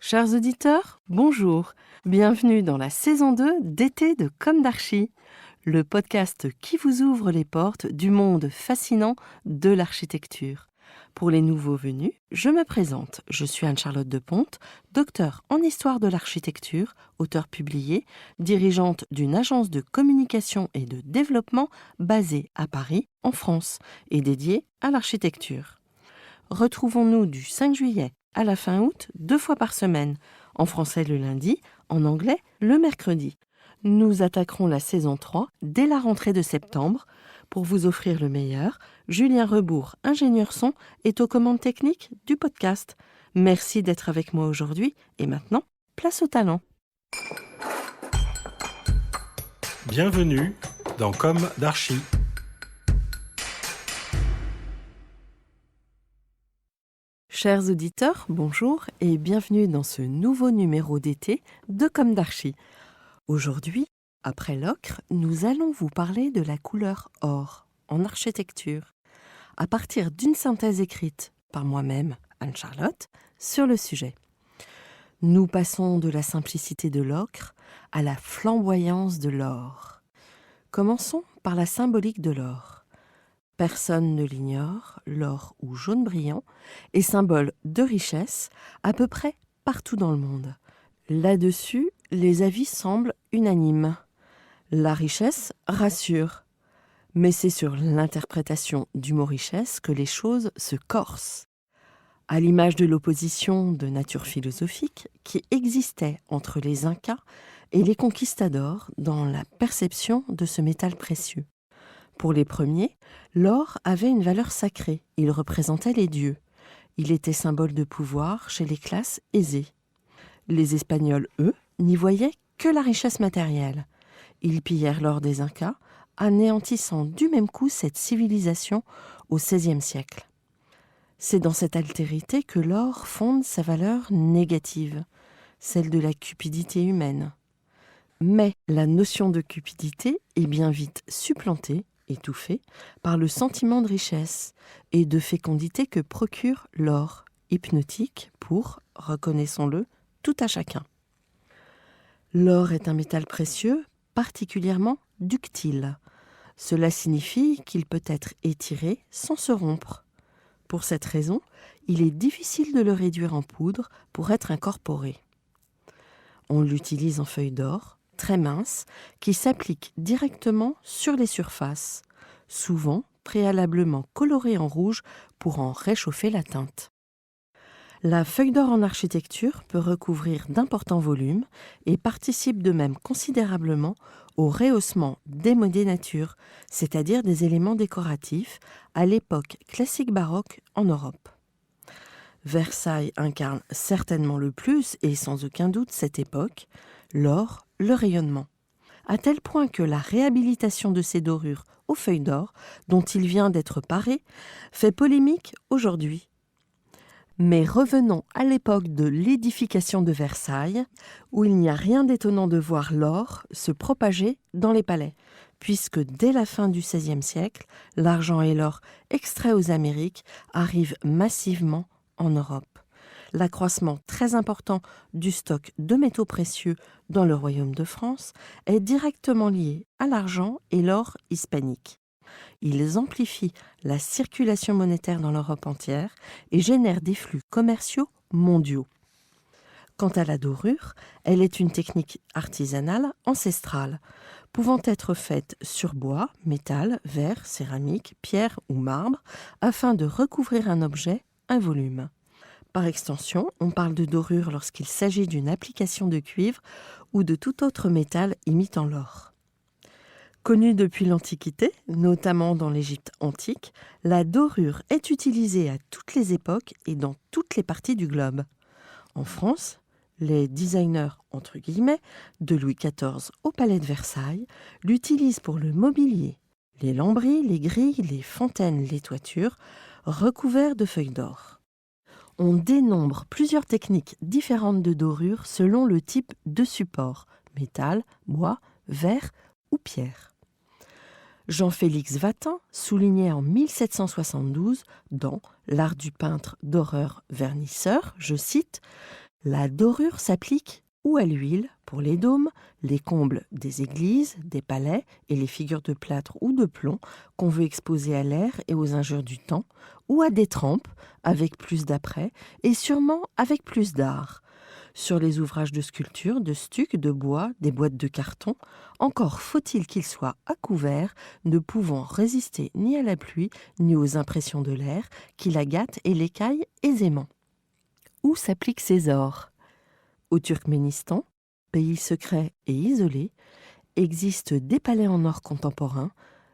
Chers auditeurs, bonjour. Bienvenue dans la saison 2 d'été de Comme d'Archi, le podcast qui vous ouvre les portes du monde fascinant de l'architecture. Pour les nouveaux venus, je me présente. Je suis Anne-Charlotte Deponte, docteure en histoire de l'architecture, auteure publiée, dirigeante d'une agence de communication et de développement basée à Paris, en France, et dédiée à l'architecture. Retrouvons-nous du 5 juillet à la fin août, 2 fois par semaine, en français le lundi, en anglais le mercredi. Nous attaquerons la saison 3 dès la rentrée de septembre. Pour vous offrir le meilleur, Julien Rebourg, ingénieur son, est aux commandes techniques du podcast. Merci d'être avec moi aujourd'hui et maintenant, place au talent. Bienvenue dans Comme d'Archi. Chers auditeurs, bonjour et bienvenue dans ce nouveau numéro d'été de Comme d'Archi. Aujourd'hui, après l'ocre, nous allons vous parler de la couleur or en architecture, à partir d'une synthèse écrite par moi-même, Anne-Charlotte, sur le sujet. Nous passons de la simplicité de l'ocre à la flamboyance de l'or. Commençons par la symbolique de l'or. Personne ne l'ignore, l'or ou jaune brillant est symbole de richesse à peu près partout dans le monde. Là-dessus, les avis semblent unanimes. La richesse rassure, mais c'est sur l'interprétation du mot richesse que les choses se corsent. À l'image de l'opposition de nature philosophique qui existait entre les Incas et les conquistadors dans la perception de ce métal précieux. Pour les premiers, l'or avait une valeur sacrée, il représentait les dieux. Il était symbole de pouvoir chez les classes aisées. Les Espagnols, eux, n'y voyaient que la richesse matérielle. Ils pillèrent l'or des Incas, anéantissant du même coup cette civilisation au XVIe siècle. C'est dans cette altérité que l'or fonde sa valeur négative, celle de la cupidité humaine. Mais la notion de cupidité est bien vite supplantée, étouffée, par le sentiment de richesse et de fécondité que procure l'or, hypnotique pour, reconnaissons-le, tout à chacun. L'or est un métal précieux, particulièrement ductile. Cela signifie qu'il peut être étiré sans se rompre. Pour cette raison, il est difficile de le réduire en poudre pour être incorporé. On l'utilise en feuille d'or, très mince, qui s'applique directement sur les surfaces, souvent préalablement colorées en rouge pour en réchauffer la teinte. La feuille d'or en architecture peut recouvrir d'importants volumes et participe de même considérablement au rehaussement des modénatures, c'est-à-dire des éléments décoratifs, à l'époque classique baroque en Europe. Versailles incarne certainement le plus, et sans aucun doute cette époque, l'or, le rayonnement. À tel point que la réhabilitation de ces dorures aux feuilles d'or, dont il vient d'être paré, fait polémique aujourd'hui. Mais revenons à l'époque de l'édification de Versailles, où il n'y a rien d'étonnant de voir l'or se propager dans les palais, puisque dès la fin du XVIe siècle, l'argent et l'or extraits aux Amériques arrivent massivement en Europe. L'accroissement très important du stock de métaux précieux dans le Royaume de France est directement lié à l'argent et l'or hispanique. Ils amplifient la circulation monétaire dans l'Europe entière et génèrent des flux commerciaux mondiaux. Quant à la dorure, elle est une technique artisanale ancestrale, pouvant être faite sur bois, métal, verre, céramique, pierre ou marbre, afin de recouvrir un objet, un volume. Par extension, on parle de dorure lorsqu'il s'agit d'une application de cuivre ou de tout autre métal imitant l'or. Connue depuis l'Antiquité, notamment dans l'Égypte antique, la dorure est utilisée à toutes les époques et dans toutes les parties du globe. En France, les designers, entre guillemets, de Louis XIV au Palais de Versailles l'utilisent pour le mobilier, les lambris, les grilles, les fontaines, les toitures, recouverts de feuilles d'or. On dénombre plusieurs techniques différentes de dorure selon le type de support, métal, bois, verre ou pierre. Jean-Félix Vatin soulignait en 1772 dans L'art du peintre d'horreur vernisseur, je cite, La dorure s'applique ou à l'huile pour les dômes, les combles des églises, des palais et les figures de plâtre ou de plomb qu'on veut exposer à l'air et aux injures du temps, ou à des trempes avec plus d'apprêt et sûrement avec plus d'art. Sur les ouvrages de sculpture, de stuc, de bois, des boîtes de carton, encore faut-il qu'ils soient à couvert, ne pouvant résister ni à la pluie ni aux impressions de l'air qui la gâtent et l'écaillent aisément. Où s'appliquent ces ors ? Au Turkménistan, pays secret et isolé, existent des palais en or contemporain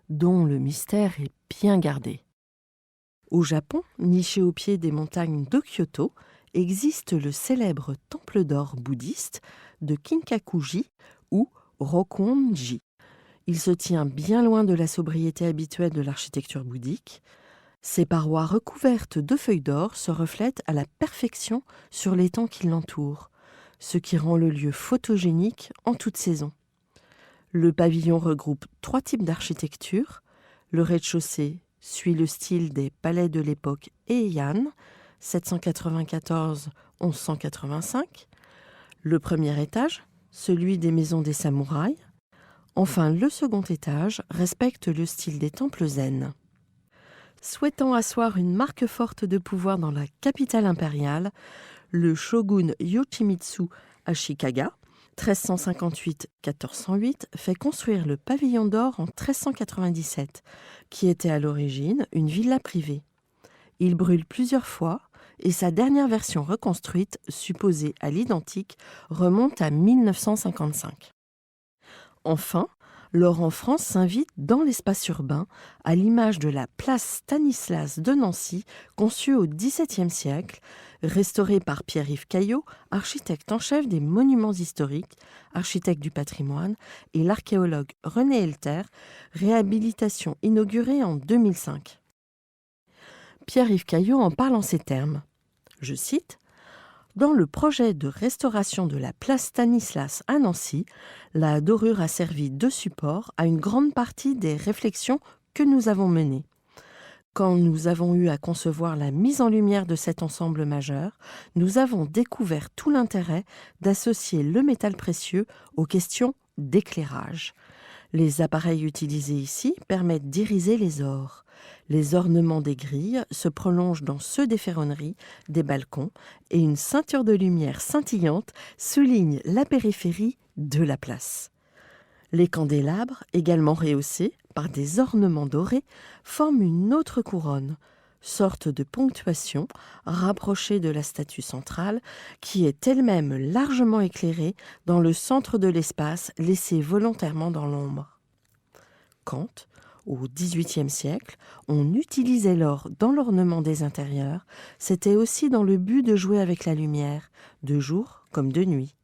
dont le mystère est bien gardé. Au Japon, niché au pied des montagnes de Kyoto, existe le célèbre temple d'or bouddhiste de Kinkakuji ou Rokuon-ji. Il se tient bien loin de la sobriété habituelle de l'architecture bouddhique. Ses parois recouvertes de feuilles d'or se reflètent à la perfection sur l'étang qui l'entoure, ce qui rend le lieu photogénique en toute saison. Le pavillon regroupe 3 types d'architecture. Le rez-de-chaussée suit le style des palais de l'époque Heian, 794-1185. Le premier étage, celui des maisons des samouraïs. Enfin, le second étage respecte le style des temples zen. Souhaitant asseoir une marque forte de pouvoir dans la capitale impériale, le shogun Yoshimitsu Ashikaga, 1358-1408, fait construire le pavillon d'or en 1397, qui était à l'origine une villa privée. Il brûle plusieurs fois et sa dernière version reconstruite, supposée à l'identique, remonte à 1955. Enfin, Laurent France s'invite dans l'espace urbain, à l'image de la place Stanislas de Nancy, conçue au XVIIe siècle, restaurée par Pierre-Yves Caillot, architecte en chef des monuments historiques, architecte du patrimoine, et l'archéologue René Elter, réhabilitation inaugurée en 2005. Pierre-Yves Caillot en parle en ces termes. Je cite: dans le projet de restauration de la place Stanislas à Nancy, la dorure a servi de support à une grande partie des réflexions que nous avons menées. Quand nous avons eu à concevoir la mise en lumière de cet ensemble majeur, nous avons découvert tout l'intérêt d'associer le métal précieux aux questions d'éclairage. Les appareils utilisés ici permettent d'iriser les ors. Les ornements des grilles se prolongent dans ceux des ferronneries, des balcons, et une ceinture de lumière scintillante souligne la périphérie de la place. Les candélabres, également rehaussés par des ornements dorés, forment une autre couronne, sorte de ponctuation rapprochée de la statue centrale, qui est elle-même largement éclairée dans le centre de l'espace laissé volontairement dans l'ombre. Kant, au XVIIIe siècle, on utilisait l'or dans l'ornement des intérieurs. C'était aussi dans le but de jouer avec la lumière, de jour comme de nuit.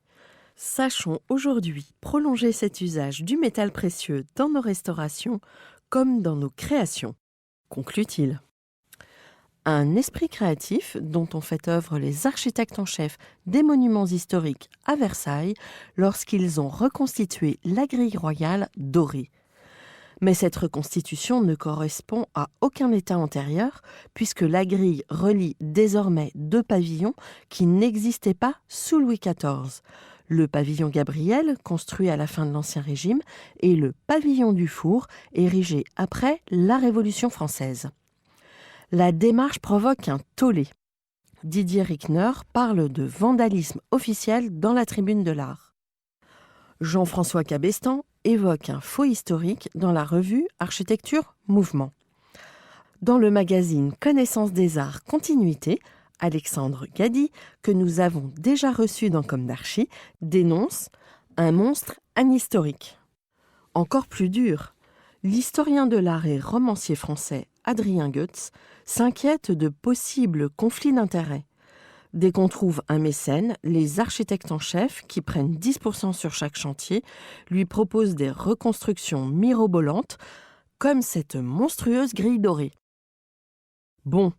Sachons aujourd'hui prolonger cet usage du métal précieux dans nos restaurations comme dans nos créations, conclut-il. Un esprit créatif dont ont fait œuvre les architectes en chef des monuments historiques à Versailles lorsqu'ils ont reconstitué la grille royale dorée. Mais cette reconstitution ne correspond à aucun état antérieur puisque la grille relie désormais 2 pavillons qui n'existaient pas sous Louis XIV. Le pavillon Gabriel, construit à la fin de l'Ancien Régime, et le pavillon du Four, érigé après la Révolution française. La démarche provoque un tollé. Didier Rickner parle de vandalisme officiel dans la tribune de l'art. Jean-François Cabestan évoque un faux historique dans la revue Architecture Mouvement. Dans le magazine Connaissance des Arts Continuité, Alexandre Gady, que nous avons déjà reçu dans Comme d'Archi, dénonce un monstre anhistorique. Encore plus dur, l'historien de l'art et romancier français Adrien Goetz s'inquiète de possibles conflits d'intérêts. Dès qu'on trouve un mécène, les architectes en chef, qui prennent 10% sur chaque chantier, lui proposent des reconstructions mirobolantes, comme cette monstrueuse grille dorée. Bon,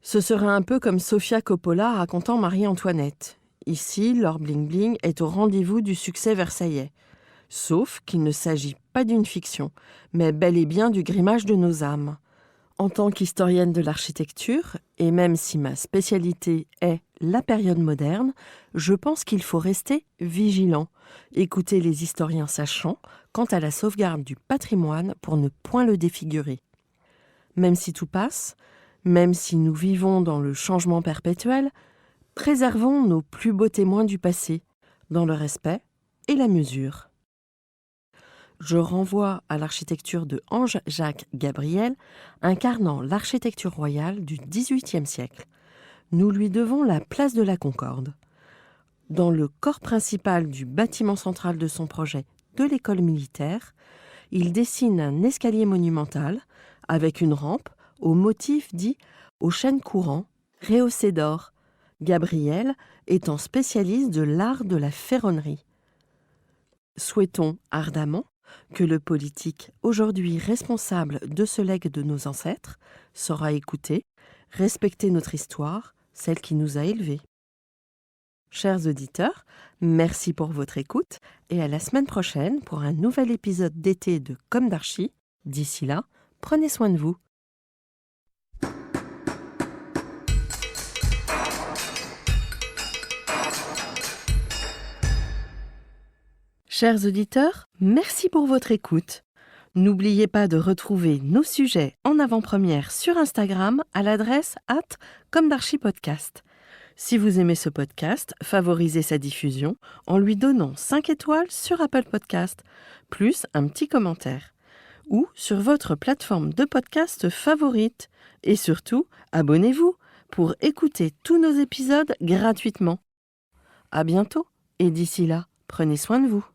ce serait un peu comme Sofia Coppola racontant Marie-Antoinette. Ici, leur bling-bling est au rendez-vous du succès versaillais. Sauf qu'il ne s'agit pas d'une fiction, mais bel et bien du grimage de nos âmes. En tant qu'historienne de l'architecture, et même si ma spécialité est la période moderne, je pense qu'il faut rester vigilant, écouter les historiens sachants quant à la sauvegarde du patrimoine pour ne point le défigurer. Même si tout passe, même si nous vivons dans le changement perpétuel, préservons nos plus beaux témoins du passé, dans le respect et la mesure. Je renvoie à l'architecture de Ange-Jacques Gabriel, incarnant l'architecture royale du XVIIIe siècle. Nous lui devons la place de la Concorde. Dans le corps principal du bâtiment central de son projet de l'école militaire, il dessine un escalier monumental avec une rampe au motif dit aux chênes courants, rehaussé d'or, Gabriel étant spécialiste de l'art de la ferronnerie. Souhaitons ardemment que le politique, aujourd'hui responsable de ce legs de nos ancêtres, saura écouter, respecter notre histoire, celle qui nous a élevés. Chers auditeurs, merci pour votre écoute et à la semaine prochaine pour un nouvel épisode d'été de Comme d'Archi. D'ici là, prenez soin de vous. Chers auditeurs, merci pour votre écoute. N'oubliez pas de retrouver nos sujets en avant-première sur Instagram à l'adresse @commedarchipodcast. Si vous aimez ce podcast, favorisez sa diffusion en lui donnant 5 étoiles sur Apple Podcast, plus un petit commentaire, ou sur votre plateforme de podcast favorite. Et surtout, abonnez-vous pour écouter tous nos épisodes gratuitement. À bientôt et d'ici là, prenez soin de vous.